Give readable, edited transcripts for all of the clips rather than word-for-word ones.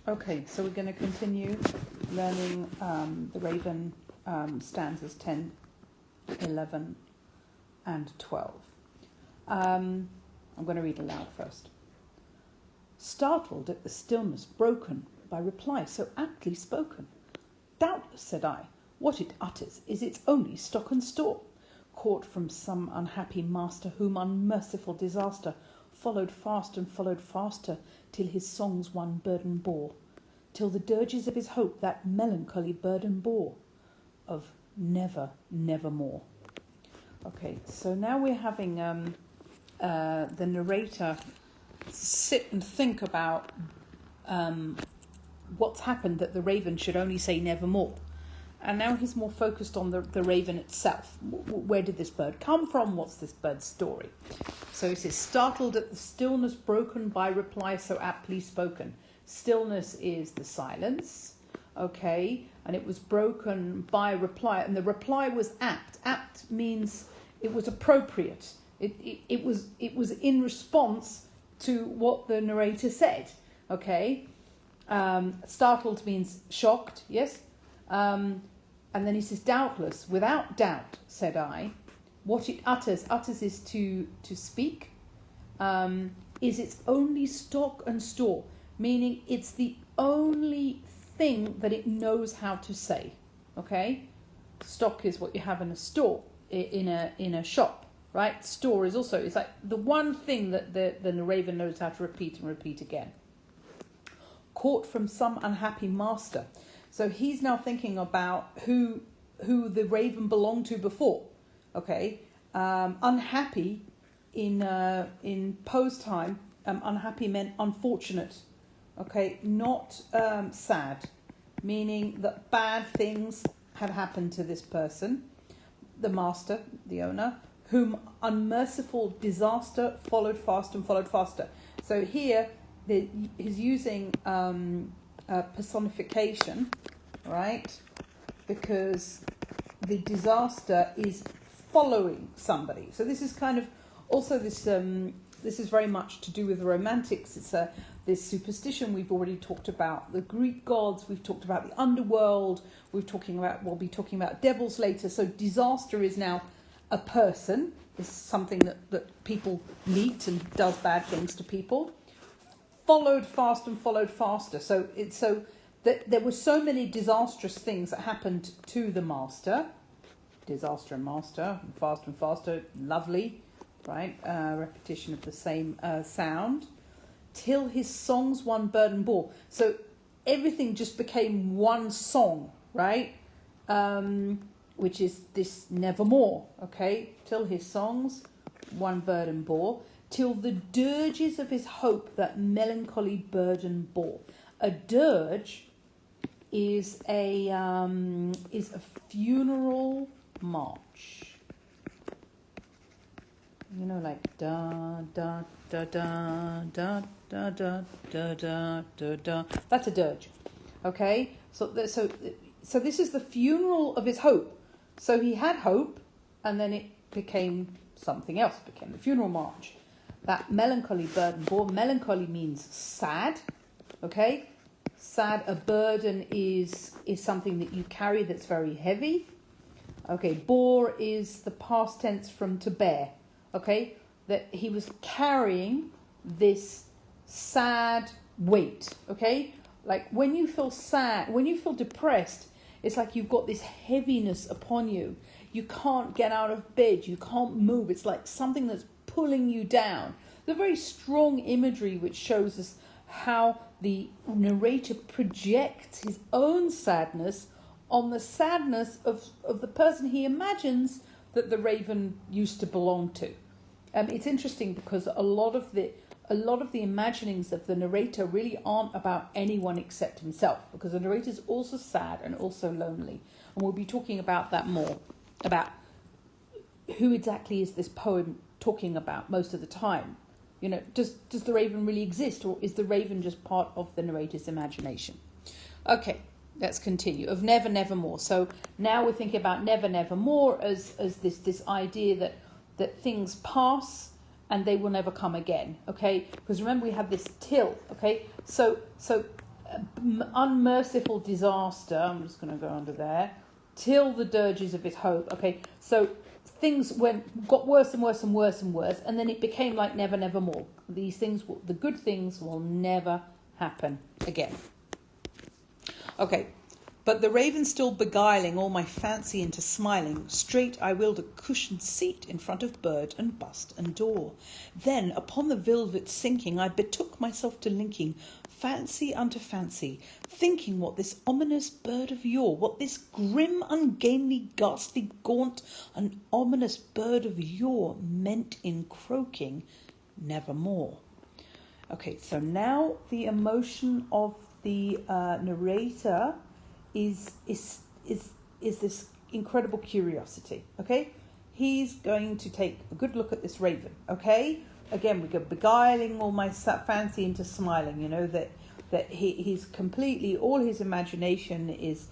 Okay, so we're going to continue learning the Raven stanzas 10, 11 and 12. I'm going to read aloud first. Startled at the stillness broken by reply so aptly spoken. Doubtless, said I, what it utters is its only stock and store, caught from some unhappy master whom unmerciful disaster followed fast and followed faster, till his songs one burden bore, till the dirges of his hope that melancholy burden bore, of never, nevermore. Okay, so now we're having the narrator sit and think about what's happened that the raven should only say nevermore. And now he's more focused on the raven itself. Where did this bird come from? What's this bird's story? So he says, startled at the stillness broken by reply so aptly spoken. Stillness is the silence, okay? And it was broken by reply. And the reply was apt. Apt means it was appropriate. It was in response to what the narrator said, okay? Startled means shocked, yes? And then he says, doubtless, without doubt, said I, what it utters is to speak, is its only stock and store, meaning it's the only thing that it knows how to say, okay? Stock is what you have in a store, in a shop, right? Store is also, it's like the one thing that the raven knows how to repeat and repeat again. Caught from some unhappy master. So he's now thinking about who the raven belonged to before. Okay, unhappy in Poe's time. Unhappy meant unfortunate. Okay, not sad, meaning that bad things had happened to this person, the master, the owner, whom unmerciful disaster followed fast and followed faster. So here he's using personification, right? Because the disaster is following somebody. So this is kind of also this is very much to do with the romantics. It's this superstition we've already talked about, the Greek gods, we've talked about the underworld, we'll be talking about devils later. So disaster is now a person, is something that people meet and does bad things to people. Followed fast and followed faster. So that there were so many disastrous things that happened to the master. Disaster and master, and faster, lovely, right? Repetition of the same sound. Till his songs one burden bore. So everything just became one song, right? Which is this nevermore, okay? Till his songs one burden bore. Till the dirges of his hope that melancholy burden bore. A dirge is a funeral march. You know, like da da da da da da da da da da da. That's a dirge, okay? So this is the funeral of his hope. So he had hope, and then it became something else. It became the funeral march. That melancholy burden bore. Melancholy means sad, okay? Sad, a burden is something that you carry that's very heavy. Okay, bore is the past tense from to bear, okay? That he was carrying this sad weight, okay? Like when you feel sad, when you feel depressed, it's like you've got this heaviness upon you. You can't get out of bed, you can't move. It's like something that's pulling you down. The very strong imagery which shows us how the narrator projects his own sadness on the sadness of the person he imagines that the raven used to belong to. It's interesting because a lot of the imaginings of the narrator really aren't about anyone except himself, because the narrator is also sad and also lonely, and we'll be talking about that more, about who exactly is this poem talking about most of the time. You know, does the raven really exist, or is the raven just part of the narrator's imagination? Okay, let's continue. Of never, nevermore. So now we're thinking about never, nevermore as this idea that things pass and they will never come again. Okay, because remember we have this till. Okay, so unmerciful disaster. I'm just going to go under there. Till the dirges of his hope. Okay, so things got worse and worse and worse and worse, and then it became like never, never more. These things, the good things, will never happen again. Okay, but the raven still beguiling all my fancy into smiling, straight I willed a cushioned seat in front of bird and bust and door. Then upon the velvet sinking, I betook myself to linking fancy unto fancy, thinking what this ominous bird of yore, what this grim, ungainly, ghastly, gaunt, and ominous bird of yore meant in croaking nevermore. Okay, so now the emotion of the narrator is this incredible curiosity. Okay, he's going to take a good look at this raven. Okay, again, we go beguiling all my fancy into smiling. You know that he's completely, all his imagination is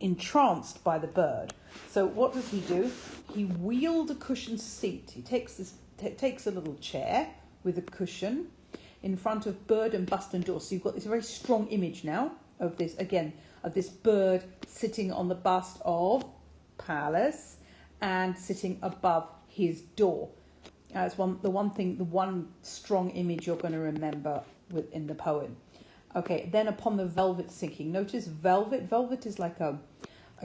entranced by the bird. So what does he do? He wheeled a cushioned seat. He takes a little chair with a cushion in front of bird and bust and door. So you've got this very strong image now of this bird sitting on the bust of Pallas and sitting above his door. That's the one strong image you're going to remember within the poem. Okay, then upon the velvet sinking. Notice velvet. Velvet is like a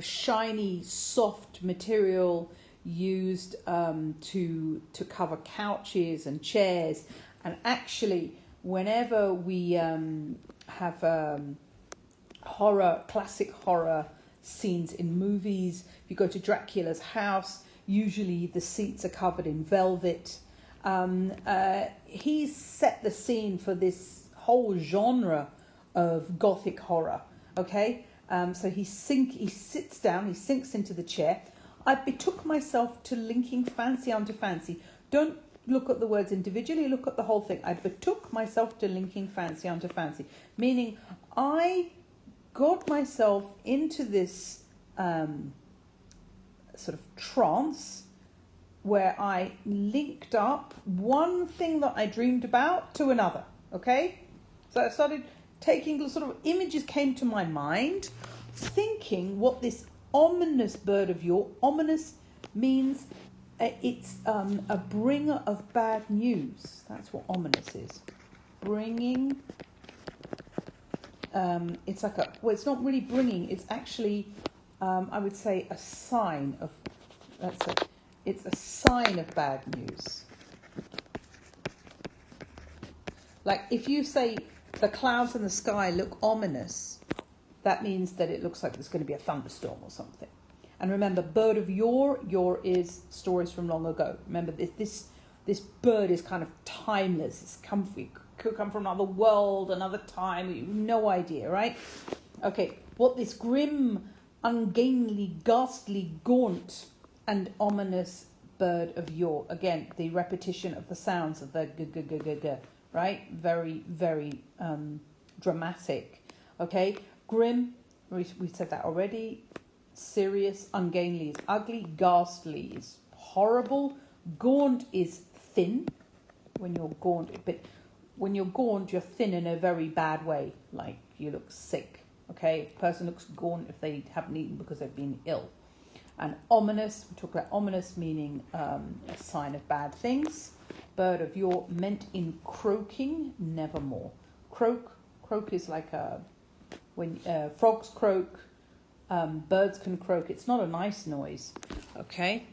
shiny, soft material used to cover couches and chairs. And actually, whenever we have classic horror scenes in movies, if you go to Dracula's house, usually the seats are covered in velvet. He's set the scene for this whole genre of gothic horror. Okay, so he sits down, he sinks into the chair. I betook myself to linking fancy unto fancy. Don't look at the words individually, look at the whole thing. I betook myself to linking fancy unto fancy, meaning I got myself into this sort of trance where I linked up one thing that I dreamed about to another. Okay, so I started taking sort of images came to my mind, thinking what this ominous bird of yore, ominous means it's a bringer of bad news. That's what ominous is. Bringing. It's like it's not really bringing. It's actually, I would say, a sign of. It's a sign of bad news. Like if you say the clouds in the sky look ominous, that means that it looks like there's going to be a thunderstorm or something. And remember, bird of yore is stories from long ago. Remember, this bird is kind of timeless. It's comfy. Could come from another world, another time. You have no idea, right? Okay, what this grim, ungainly, ghastly, gaunt, and ominous bird of yore. Again, the repetition of the sounds of the g, right? Very, very dramatic. Okay, grim. We said that already. Serious, ungainly is ugly, ghastly is horrible, gaunt is thin. When you're gaunt, but when you're gaunt, you're thin in a very bad way, like you look sick. Okay, a person looks gaunt if they haven't eaten because they've been ill. And ominous, we talk about ominous meaning a sign of bad things. Bird of yore meant in croaking nevermore. Croak is like when frogs croak. Birds can croak. It's not a nice noise. Okay,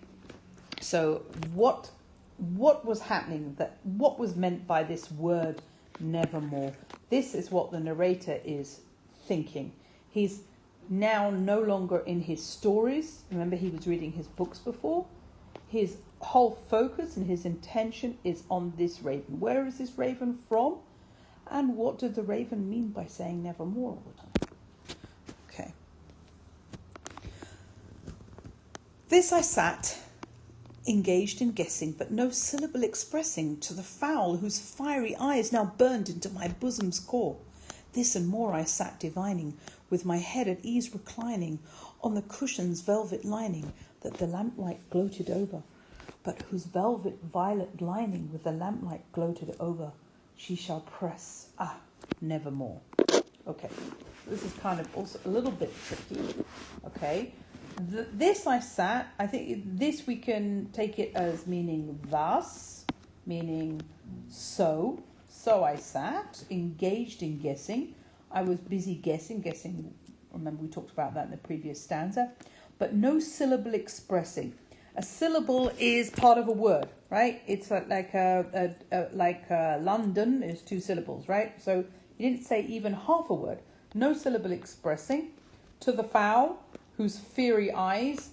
so what was happening? What was meant by this word nevermore? This is what the narrator is thinking. He's now no longer in his stories. Remember, he was reading his books before. His whole focus and his intention is on this raven. Where is this raven from? And what did the raven mean by saying nevermore all the time? Okay. This I sat, engaged in guessing, but no syllable expressing to the fowl whose fiery eyes now burned into my bosom's core. This and more I sat divining, with my head at ease reclining on the cushion's velvet lining that the lamplight gloated over, but whose velvet violet lining with the lamplight gloated over she shall press. nevermore. Okay, this is kind of also a little bit tricky. Okay, this I sat, I think this we can take it as meaning thus, meaning so. So I sat, engaged in guessing. I was busy guessing. Remember we talked about that in the previous stanza. But no syllable expressing. A syllable is part of a word, right? It's like London is 2 syllables, right? So you didn't say even half a word. No syllable expressing. To the fowl, whose fiery eyes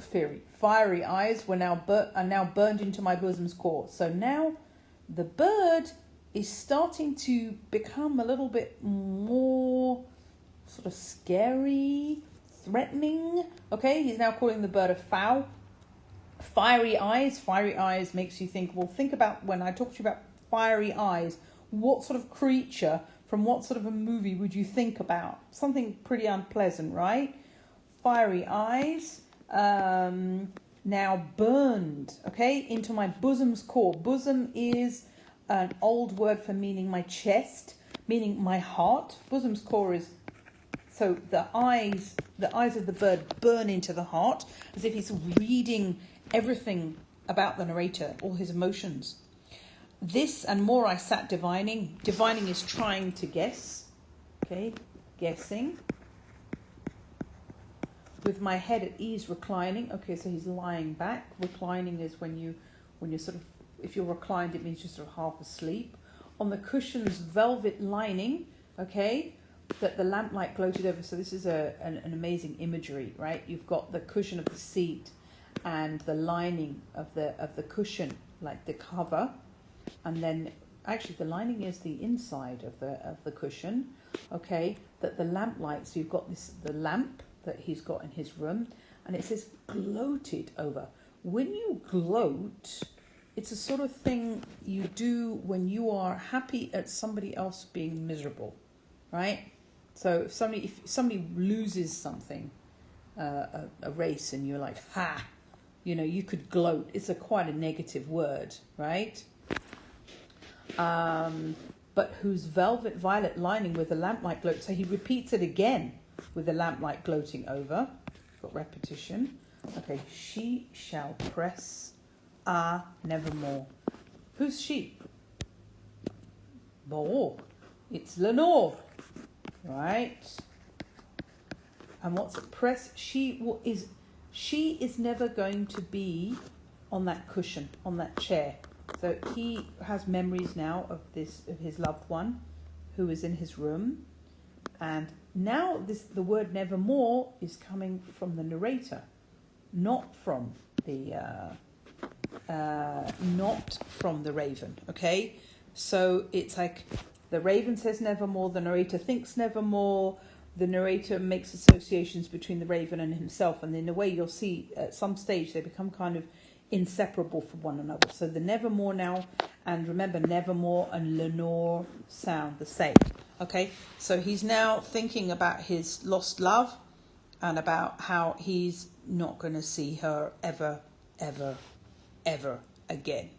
are now burned into my bosom's core. So now the bird is starting to become a little bit more sort of scary, threatening. Okay, he's now calling the bird a fowl. Fiery eyes makes you think, well, think about when I talked to you about fiery eyes, what sort of creature from what sort of a movie would you think about? Something pretty unpleasant, right? Fiery eyes, now burned, okay, into my bosom's core. Bosom is an old word for meaning my chest, meaning my heart. Bosom's core is, so the eyes of the bird burn into the heart, as if he's reading everything about the narrator, all his emotions. This and more I sat divining. Divining is trying to guess, okay, guessing. With my head at ease reclining. Okay, so he's lying back. Reclining is when you're sort of, if you're reclined, it means you're sort of half asleep. On the cushion's velvet lining, okay, that the lamplight gloated over. So this is an amazing imagery, right? You've got the cushion of the seat and the lining of the cushion, like the cover, and then actually the lining is the inside of the cushion, okay, that the lamplight, so you've got the lamp that he's got in his room, and it says gloated over. When you gloat, it's a sort of thing you do when you are happy at somebody else being miserable, right? So if somebody loses something, a race, and you're like, ha, you could gloat. It's quite a negative word, right? But whose velvet violet lining with the lamplight gloat. So he repeats it again with the lamplight gloating over. Got repetition. Okay, she shall press nevermore. Who's she? Oh, it's Lenore, right? And what's it? Press. She is never going to be on that cushion, on that chair. So he has memories now of his loved one who is in his room, and now the word nevermore is coming from the narrator, not from the raven. Okay, so it's like the raven says nevermore, the narrator thinks nevermore, the narrator makes associations between the raven and himself, and in a way you'll see at some stage they become kind of inseparable from one another. So the nevermore now, and remember nevermore and Lenore sound the same. Okay, so he's now thinking about his lost love and about how he's not going to see her ever, ever, ever again.